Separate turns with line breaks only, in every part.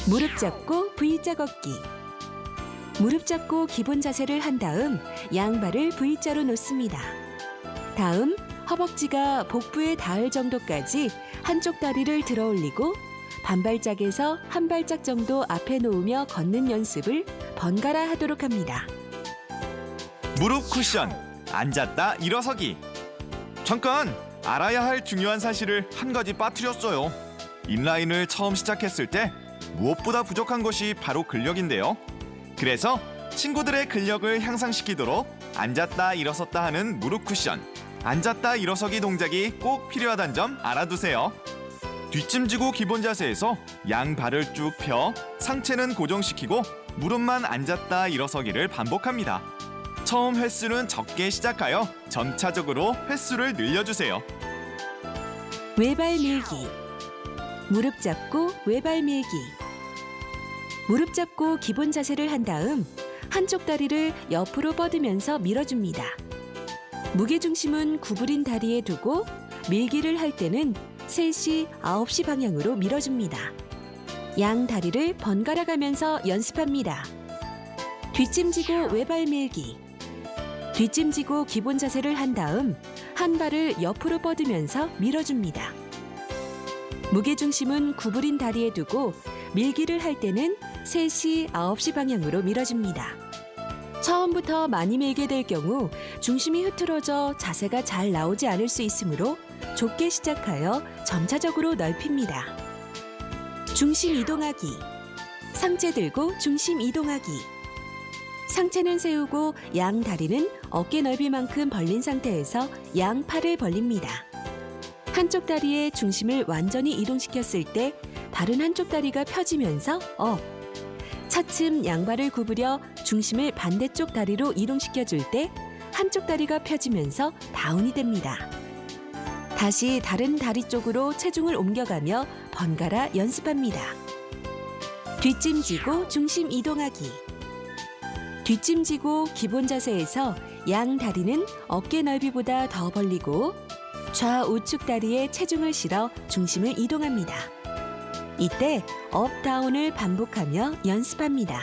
무릎 잡고 V자 걷기. 무릎 잡고 기본 자세를 한 다음 양발을 V자로 놓습니다. 다음 허벅지가 복부에 닿을 정도까지 한쪽 다리를 들어 올리고 반발짝에서 한 발짝 정도 앞에 놓으며 걷는 연습을 번갈아 하도록 합니다.
무릎 쿠션, 앉았다 일어서기. 잠깐 알아야 할 중요한 사실을 한 가지 빠뜨렸어요. 인라인을 처음 시작했을 때 무엇보다 부족한 것이 바로 근력인데요. 그래서 친구들의 근력을 향상시키도록 앉았다 일어섰다 하는 무릎 쿠션, 앉았다 일어서기 동작이 꼭 필요하다는 점 알아두세요. 뒷짐지고 기본 자세에서 양발을 쭉 펴 상체는 고정시키고 무릎만 앉았다 일어서기를 반복합니다. 처음 횟수는 적게 시작하여 점차적으로 횟수를 늘려주세요.
외발 밀기. 무릎 잡고 외발 밀기. 무릎 잡고 기본 자세를 한 다음 한쪽 다리를 옆으로 뻗으면서 밀어줍니다. 무게중심은 구부린 다리에 두고 밀기를 할 때는 3시, 9시 방향으로 밀어줍니다. 양 다리를 번갈아 가면서 연습합니다. 뒷짐지고 외발 밀기. 뒷짐지고 기본 자세를 한 다음 한 발을 옆으로 뻗으면서 밀어줍니다. 무게중심은 구부린 다리에 두고 밀기를 할 때는 3시, 9시 방향으로 밀어줍니다. 처음부터 많이 밀게 될 경우 중심이 흐트러져 자세가 잘 나오지 않을 수 있으므로 좁게 시작하여 점차적으로 넓힙니다. 중심 이동하기. 상체 들고 중심 이동하기. 상체는 세우고 양 다리는 어깨 넓이만큼 벌린 상태에서 양 팔을 벌립니다. 한쪽 다리의 중심을 완전히 이동시켰을 때 다른 한쪽 다리가 펴지면서 업. 차츰 양발을 구부려 중심을 반대쪽 다리로 이동시켜줄 때 한쪽 다리가 펴지면서 다운이 됩니다. 다시 다른 다리 쪽으로 체중을 옮겨가며 번갈아 연습합니다. 뒷짐지고 중심 이동하기. 뒷짐지고 기본 자세에서 양 다리는 어깨 넓이보다 더 벌리고 좌우측 다리에 체중을 실어 중심을 이동합니다. 이때 업 다운을 반복하며 연습합니다.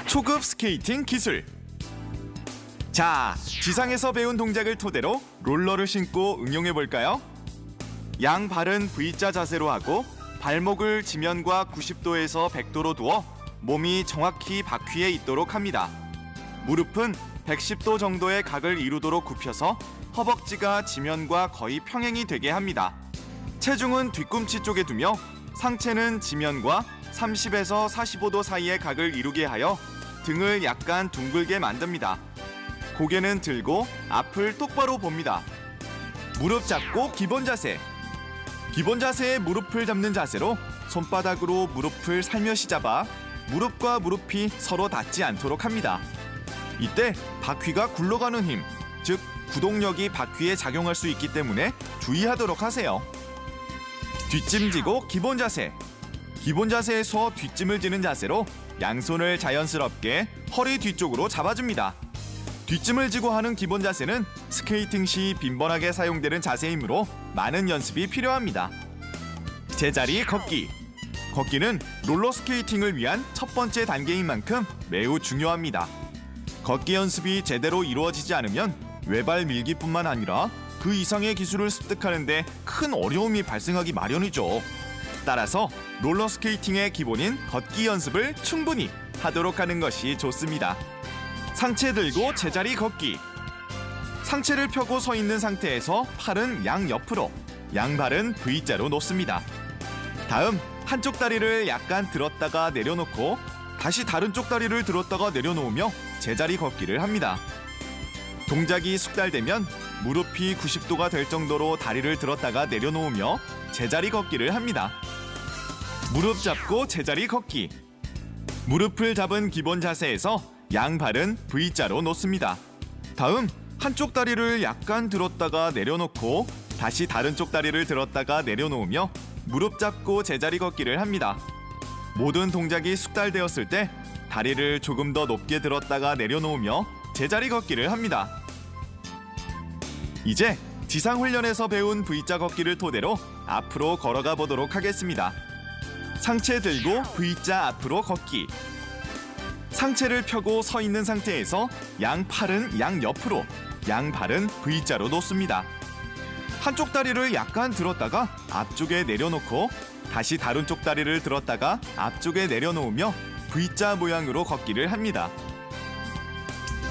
초급 스케이팅 기술. 자, 지상에서 배운 동작을 토대로 롤러를 신고 응용해 볼까요? 양 발은 V자 자세로 하고 발목을 지면과 90도에서 100도로 두어 몸이 정확히 바퀴에 있도록 합니다. 무릎은 110도 정도의 각을 이루도록 굽혀서 허벅지가 지면과 거의 평행이 되게 합니다. 체중은 뒤꿈치 쪽에 두며 상체는 지면과 30에서 45도 사이의 각을 이루게 하여 등을 약간 둥글게 만듭니다. 고개는 들고 앞을 똑바로 봅니다. 무릎 잡고 기본 자세. 기본 자세의 무릎을 잡는 자세로 손바닥으로 무릎을 살며시 잡아 무릎과 무릎이 서로 닿지 않도록 합니다. 이때 바퀴가 굴러가는 힘, 즉 구동력이 바퀴에 작용할 수 있기 때문에 주의하도록 하세요. 뒷짐지고 기본 자세. 기본 자세에서 뒷짐을 지는 자세로 양손을 자연스럽게 허리 뒤쪽으로 잡아줍니다. 뒷짐을 지고 하는 기본 자세는 스케이팅 시 빈번하게 사용되는 자세이므로 많은 연습이 필요합니다. 제자리 걷기. 걷기는 롤러스케이팅을 위한 첫 번째 단계인 만큼 매우 중요합니다. 걷기 연습이 제대로 이루어지지 않으면 외발 밀기뿐만 아니라 그 이상의 기술을 습득하는 데 큰 어려움이 발생하기 마련이죠. 따라서 롤러스케이팅의 기본인 걷기 연습을 충분히 하도록 하는 것이 좋습니다. 상체 들고 제자리 걷기. 상체를 펴고 서 있는 상태에서 팔은 양옆으로, 양발은 V자로 놓습니다. 다음 한쪽 다리를 약간 들었다가 내려놓고 다시 다른 쪽 다리를 들었다가 내려놓으며 제자리 걷기를 합니다. 동작이 숙달되면 무릎이 90도가 될 정도로 다리를 들었다가 내려놓으며 제자리 걷기를 합니다. 무릎 잡고 제자리 걷기. 무릎을 잡은 기본 자세에서 양발은 V자로 놓습니다. 다음 한쪽 다리를 약간 들었다가 내려놓고 다시 다른 쪽 다리를 들었다가 내려놓으며 무릎 잡고 제자리 걷기를 합니다. 모든 동작이 숙달되었을 때 다리를 조금 더 높게 들었다가 내려놓으며 제자리 걷기를 합니다. 이제 지상훈련에서 배운 V자 걷기를 토대로 앞으로 걸어가 보도록 하겠습니다. 상체 들고 V자 앞으로 걷기. 상체를 펴고 서 있는 상태에서 양 팔은 양 옆으로, 양 발은 V자로 놓습니다. 한쪽 다리를 약간 들었다가 앞쪽에 내려놓고 다시 다른 쪽 다리를 들었다가 앞쪽에 내려놓으며 V자 모양으로 걷기를 합니다.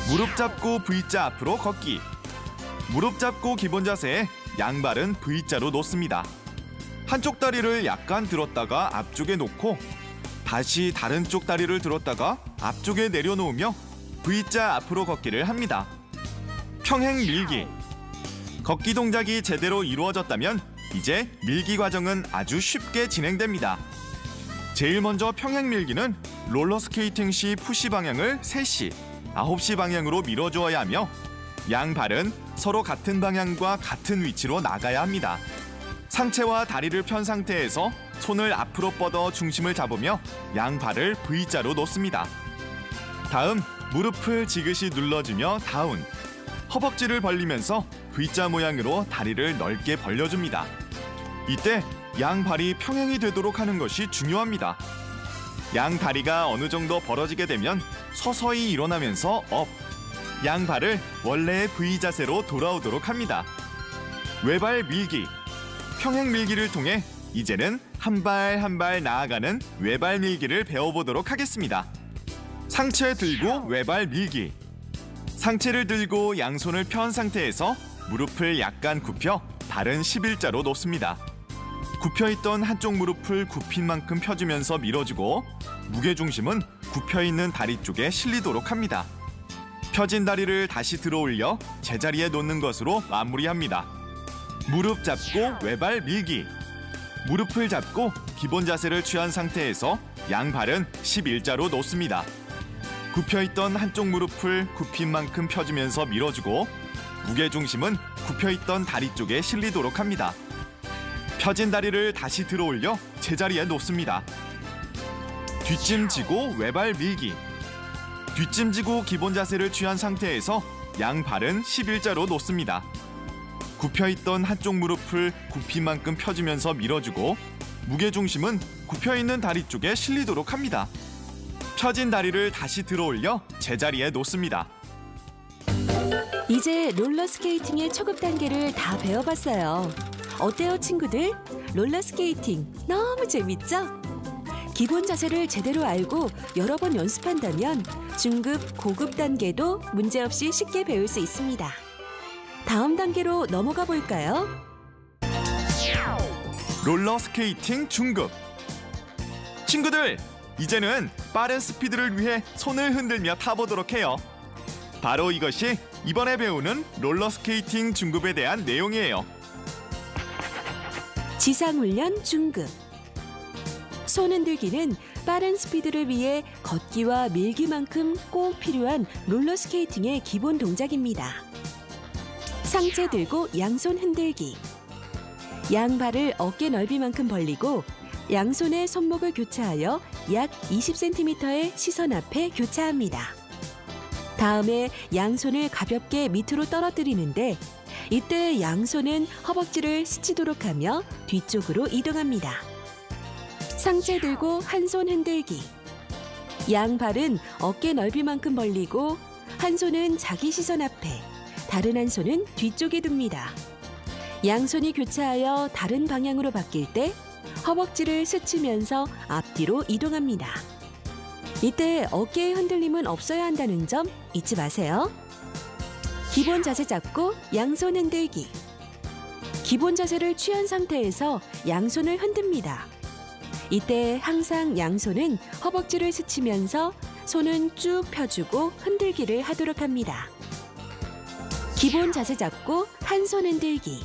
무릎 잡고 V자 앞으로 걷기. 무릎 잡고 기본 자세에 양발은 V자로 놓습니다. 한쪽 다리를 약간 들었다가 앞쪽에 놓고 다시 다른 쪽 다리를 들었다가 앞쪽에 내려놓으며 V자 앞으로 걷기를 합니다. 평행 밀기. 걷기 동작이 제대로 이루어졌다면 이제 밀기 과정은 아주 쉽게 진행됩니다. 제일 먼저 평행 밀기는 롤러스케이팅 시 푸시 방향을 3시, 9시 방향으로 밀어주어야 하며 양발은 서로 같은 방향과 같은 위치로 나가야 합니다. 상체와 다리를 편 상태에서 손을 앞으로 뻗어 중심을 잡으며 양발을 V자로 놓습니다. 다음 무릎을 지그시 눌러주며 다운. 허벅지를 벌리면서 V자 모양으로 다리를 넓게 벌려줍니다. 이때 양발이 평행이 되도록 하는 것이 중요합니다. 양 다리가 어느 정도 벌어지게 되면 서서히 일어나면서 업. 양발을 원래의 V 자세로 돌아오도록 합니다. 외발 밀기. 평행 밀기를 통해 이제는 한 발 한 발 나아가는 외발 밀기를 배워보도록 하겠습니다. 상체 들고 외발 밀기. 상체를 들고 양손을 편 상태에서 무릎을 약간 굽혀 발은 11자로 놓습니다. 굽혀있던 한쪽 무릎을 굽힌 만큼 펴주면서 밀어주고 무게중심은 굽혀있는 다리 쪽에 실리도록 합니다. 펴진 다리를 다시 들어올려 제자리에 놓는 것으로 마무리합니다. 무릎 잡고 외발 밀기. 무릎을 잡고 기본 자세를 취한 상태에서 양발은 11자로 놓습니다. 굽혀있던 한쪽 무릎을 굽힌 만큼 펴주면서 밀어주고 무게중심은 굽혀있던 다리 쪽에 실리도록 합니다. 펴진 다리를 다시 들어올려 제자리에 놓습니다. 뒷짐지고 외발 밀기. 뒷짐지고 기본 자세를 취한 상태에서 양발은 11자로 놓습니다. 굽혀있던 한쪽 무릎을 굽힌 만큼 펴주면서 밀어주고 무게중심은 굽혀있는 다리 쪽에 실리도록 합니다. 펴진 다리를 다시 들어올려 제자리에 놓습니다.
이제 롤러스케이팅의 초급 단계를 다 배워봤어요. 어때요, 친구들? 롤러스케이팅 너무 재밌죠? 기본 자세를 제대로 알고 여러 번 연습한다면 중급, 고급 단계도 문제없이 쉽게 배울 수 있습니다. 다음 단계로 넘어가 볼까요?
롤러스케이팅 중급. 친구들, 이제는 빠른 스피드를 위해 손을 흔들며 타보도록 해요. 바로 이것이 이번에 배우는 롤러스케이팅 중급에 대한 내용이에요.
지상훈련 중급. 손 흔들기는 빠른 스피드를 위해 걷기와 밀기만큼 꼭 필요한 롤러스케이팅의 기본 동작입니다. 상체 들고 양손 흔들기. 양발을 어깨 넓이만큼 벌리고 양손의 손목을 교차하여 약 20cm의 시선 앞에 교차합니다. 다음에 양손을 가볍게 밑으로 떨어뜨리는데 이때 양손은 허벅지를 스치도록 하며 뒤쪽으로 이동합니다. 상체 들고 한 손 흔들기. 양발은 어깨 넓이만큼 벌리고 한 손은 자기 시선 앞에, 다른 한 손은 뒤쪽에 둡니다. 양손이 교차하여 다른 방향으로 바뀔 때 허벅지를 스치면서 앞뒤로 이동합니다. 이때 어깨의 흔들림은 없어야 한다는 점 잊지 마세요. 기본 자세 잡고 양손 흔들기. 기본 자세를 취한 상태에서 양손을 흔듭니다. 이때 항상 양손은 허벅지를 스치면서 손은 쭉 펴주고 흔들기를 하도록 합니다. 기본 자세 잡고 한 손 흔들기.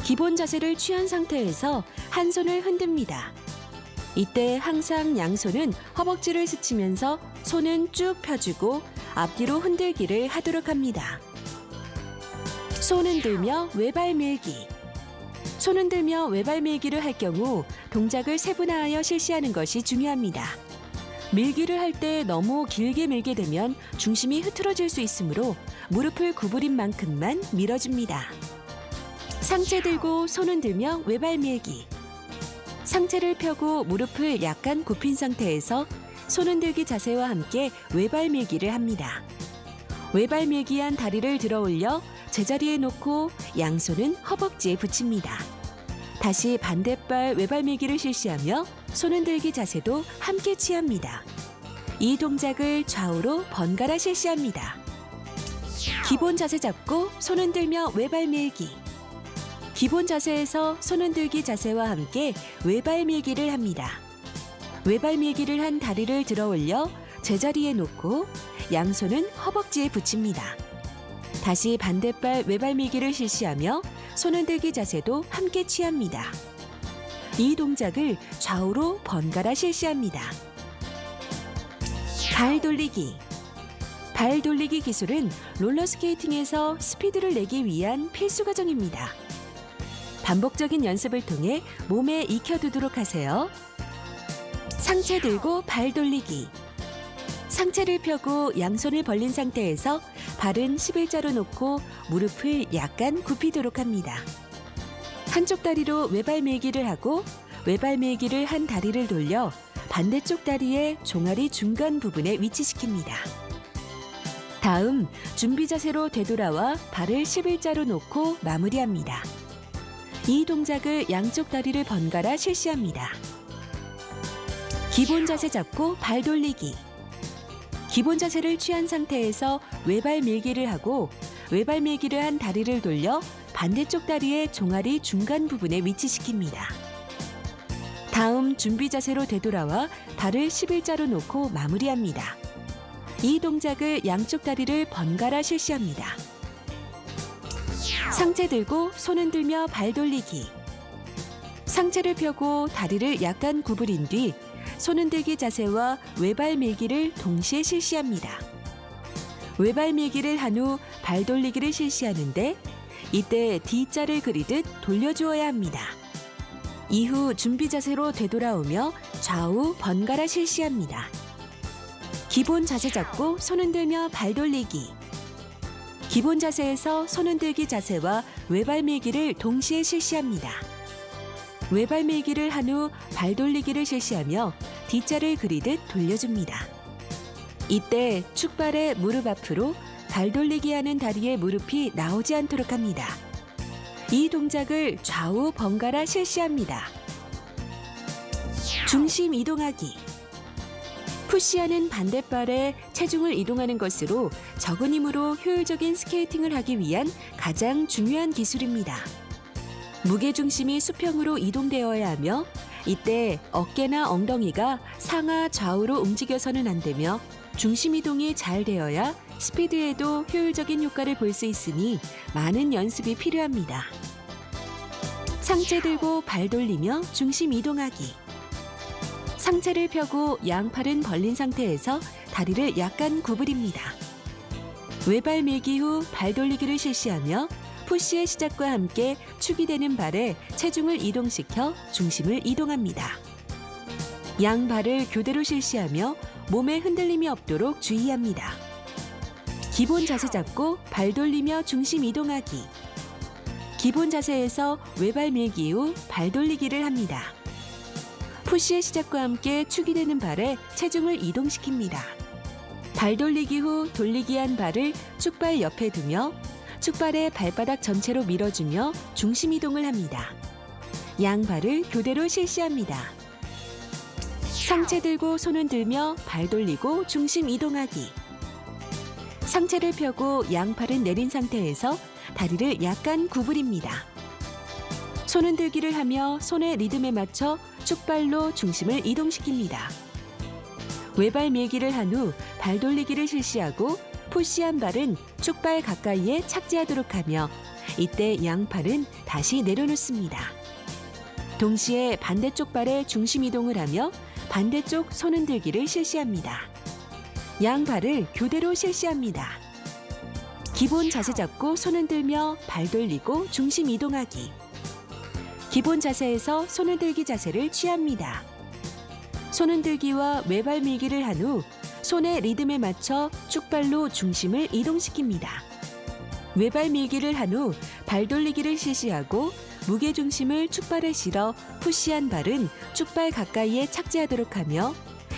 기본 자세를 취한 상태에서 한 손을 흔듭니다. 이때 항상 양손은 허벅지를 스치면서 손은 쭉 펴주고 앞뒤로 흔들기를 하도록 합니다. 손 흔들며 외발 밀기. 손 흔들며 외발 밀기를 할 경우 동작을 세분화하여 실시하는 것이 중요합니다. 밀기를 할 때 너무 길게 밀게 되면 중심이 흐트러질 수 있으므로 무릎을 구부린 만큼만 밀어줍니다. 상체 들고 손 흔들며 외발 밀기. 상체를 펴고 무릎을 약간 굽힌 상태에서 손 흔들기 자세와 함께 외발 밀기를 합니다. 외발 밀기한 다리를 들어 올려 제자리에 놓고 양손은 허벅지에 붙입니다. 다시 반대발 외발 밀기를 실시하며 손 흔들기 자세도 함께 취합니다. 이 동작을 좌우로 번갈아 실시합니다. 기본 자세 잡고 손 흔들며 외발 밀기. 기본 자세에서 손 흔들기 자세와 함께 외발 밀기를 합니다. 외발 밀기를 한 다리를 들어 올려 제자리에 놓고 양손은 허벅지에 붙입니다. 다시 반대발 외발 밀기를 실시하며 손 흔들기 자세도 함께 취합니다. 이 동작을 좌우로 번갈아 실시합니다. 발 돌리기. 발 돌리기 기술은 롤러스케이팅에서 스피드를 내기 위한 필수 과정입니다. 반복적인 연습을 통해 몸에 익혀두도록 하세요. 상체 들고 발 돌리기. 상체를 펴고 양손을 벌린 상태에서 발은 11자로 놓고 무릎을 약간 굽히도록 합니다. 한쪽 다리로 외발 밀기를 하고 외발 밀기를 한 다리를 돌려 반대쪽 다리의 종아리 중간 부분에 위치시킵니다. 다음 준비 자세로 되돌아와 발을 11자로 놓고 마무리합니다. 이 동작을 양쪽 다리를 번갈아 실시합니다. 기본 자세 잡고 발 돌리기. 기본 자세를 취한 상태에서 외발 밀기를 하고 외발 밀기를 한 다리를 돌려 반대쪽 다리의 종아리 중간 부분에 위치시킵니다. 다음 준비 자세로 되돌아와 발을 11자로 놓고 마무리합니다. 이 동작을 양쪽 다리를 번갈아 실시합니다. 상체 들고 손 흔들며 발 돌리기. 상체를 펴고 다리를 약간 구부린 뒤 손 흔들기 자세와 외발 밀기를 동시에 실시합니다. 외발 밀기를 한 후 발 돌리기를 실시하는데 이때 D자를 그리듯 돌려주어야 합니다. 이후 준비 자세로 되돌아오며 좌우 번갈아 실시합니다. 기본 자세 잡고 손 흔들며 발 돌리기. 기본 자세에서 손 흔들기 자세와 외발 밀기를 동시에 실시합니다. 외발 밀기를 한 후 발 돌리기를 실시하며 D자를 그리듯 돌려줍니다. 이때 축발의 무릎 앞으로 발 돌리기 하는 다리의 무릎이 나오지 않도록 합니다. 이 동작을 좌우 번갈아 실시합니다. 중심 이동하기. 푸시하는 반대발에 체중을 이동하는 것으로 적은 힘으로 효율적인 스케이팅을 하기 위한 가장 중요한 기술입니다. 무게중심이 수평으로 이동되어야 하며 이때 어깨나 엉덩이가 상하 좌우로 움직여서는 안 되며 중심 이동이 잘 되어야 스피드에도 효율적인 효과를 볼 수 있으니 많은 연습이 필요합니다. 상체 들고 발 돌리며 중심 이동하기. 상체를 펴고 양팔은 벌린 상태에서 다리를 약간 구부립니다. 외발 밀기 후 발 돌리기를 실시하며 푸시의 시작과 함께 축이 되는 발에 체중을 이동시켜 중심을 이동합니다. 양발을 교대로 실시하며 몸에 흔들림이 없도록 주의합니다. 기본 자세 잡고 발 돌리며 중심 이동하기. 기본 자세에서 외발 밀기 후 발 돌리기를 합니다. 푸시의 시작과 함께 축이 되는 발에 체중을 이동시킵니다. 발 돌리기 후 돌리기 한 발을 축발 옆에 두며 축발의 발바닥 전체로 밀어주며 중심 이동을 합니다. 양발을 교대로 실시합니다. 상체 들고 손을 들며 발 돌리고 중심 이동하기. 상체를 펴고 양팔은 내린 상태에서 다리를 약간 구부립니다. 손은 들기를 하며 손의 리듬에 맞춰 축발로 중심을 이동시킵니다. 외발 밀기를 한 후 발 돌리기를 실시하고 푸시한 발은 축발 가까이에 착지하도록 하며 이때 양팔은 다시 내려놓습니다. 동시에 반대쪽 발에 중심 이동을 하며 반대쪽 손 흔들기를 실시합니다. 양발을 교대로 실시합니다. 기본 자세 잡고 손 흔들며 발 돌리고 중심 이동하기. 기본 자세에서 손 흔들기 자세를 취합니다. 손 흔들기와 외발 밀기를 한 후 손의 리듬에 맞춰 축발로 중심을 이동시킵니다. 외발 밀기를 한 후 발 돌리기를 실시하고 무게 중심을 축발에 실어 푸시한 발은 축발 가까이에 착지하도록 하며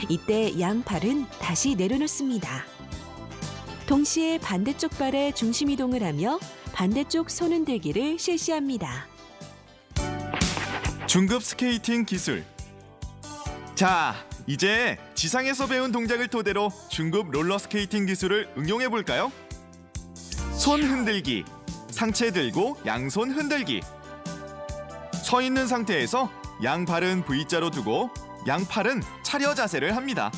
이때 양 팔은 다시 내려놓습니다. 동시에 반대쪽 발에 중심 이동을 하며 반대쪽 손 흔들기를 실시합니다.
중급 스케이팅 기술. 자, 이제 지상에서 배운 동작을 토대로 중급 롤러 스케이팅 기술을 응용해 볼까요? 손 흔들기, 상체 들고 양손 흔들기. 서 있는 상태에서 양발은 V자로 두고 양팔은 차려 자세를 합니다.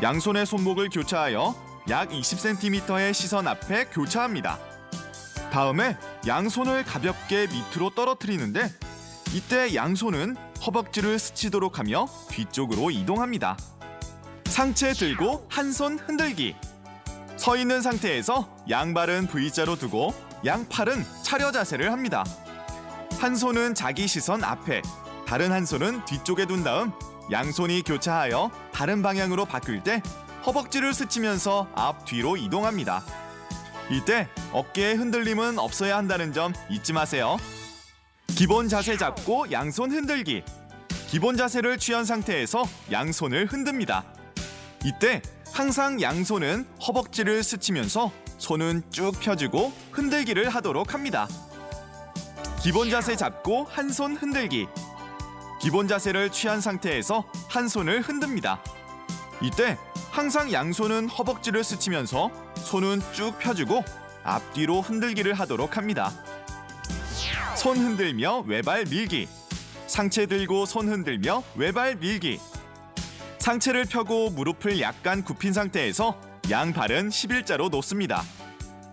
양손의 손목을 교차하여 약 20cm의 시선 앞에 교차합니다. 다음에 양손을 가볍게 밑으로 떨어뜨리는데 이때 양손은 허벅지를 스치도록 하며 뒤쪽으로 이동합니다. 상체 들고 한 손 흔들기. 서 있는 상태에서 양발은 V자로 두고 양팔은 차려 자세를 합니다. 한 손은 자기 시선 앞에, 다른 한 손은 뒤쪽에 둔 다음 양손이 교차하여 다른 방향으로 바뀔 때 허벅지를 스치면서 앞 뒤로 이동합니다. 이때 어깨에 흔들림은 없어야 한다는 점 잊지 마세요. 기본 자세 잡고 양손 흔들기. 기본 자세를 취한 상태에서 양손을 흔듭니다. 이때 항상 양손은 허벅지를 스치면서 손은 쭉 펴주고 흔들기를 하도록 합니다. 기본 자세 잡고 한 손 흔들기. 기본 자세를 취한 상태에서 한 손을 흔듭니다. 이때 항상 양손은 허벅지를 스치면서 손은 쭉 펴주고 앞뒤로 흔들기를 하도록 합니다. 손 흔들며 외발 밀기. 상체 들고 손 흔들며 외발 밀기. 상체를 펴고 무릎을 약간 굽힌 상태에서 양발은 11자로 놓습니다.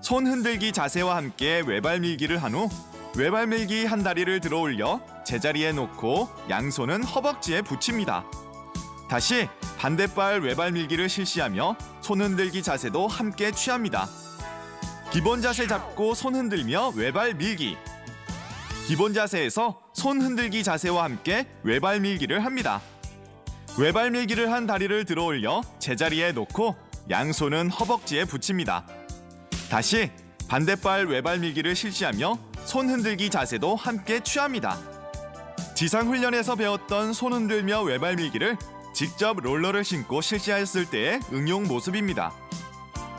손 흔들기 자세와 함께 외발 밀기를 한 후 외발 밀기 한 다리를 들어 올려 제자리에 놓고 양손은 허벅지에 붙입니다. 다시 반대발 외발 밀기를 실시하며 손 흔들기 자세도 함께 취합니다. 기본 자세 잡고 손 흔들며 외발 밀기. 기본 자세에서 손 흔들기 자세와 함께 외발 밀기를 합니다. 외발 밀기를 한 다리를 들어 올려 제자리에 놓고 양손은 허벅지에 붙입니다. 다시 반대발 외발 밀기를 실시하며 손 흔들기 자세도 함께 취합니다. 지상 훈련에서 배웠던 손 흔들며 외발 밀기를 직접 롤러를 신고 실시했을 때의 응용 모습입니다.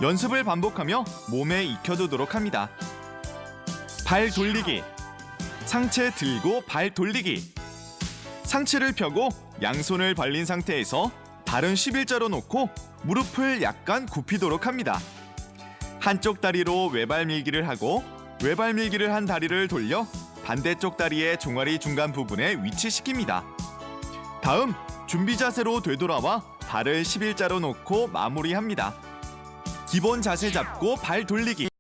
연습을 반복하며 몸에 익혀두도록 합니다. 발 돌리기. 상체 들고 발 돌리기. 상체를 펴고 양손을 벌린 상태에서 발은 11자로 놓고 무릎을 약간 굽히도록 합니다. 한쪽 다리로 외발 밀기를 하고 외발 밀기를 한 다리를 돌려 반대쪽 다리의 종아리 중간 부분에 위치시킵니다. 다음 준비 자세로 되돌아와 발을 11자로 놓고 마무리합니다. 기본 자세 잡고 발 돌리기.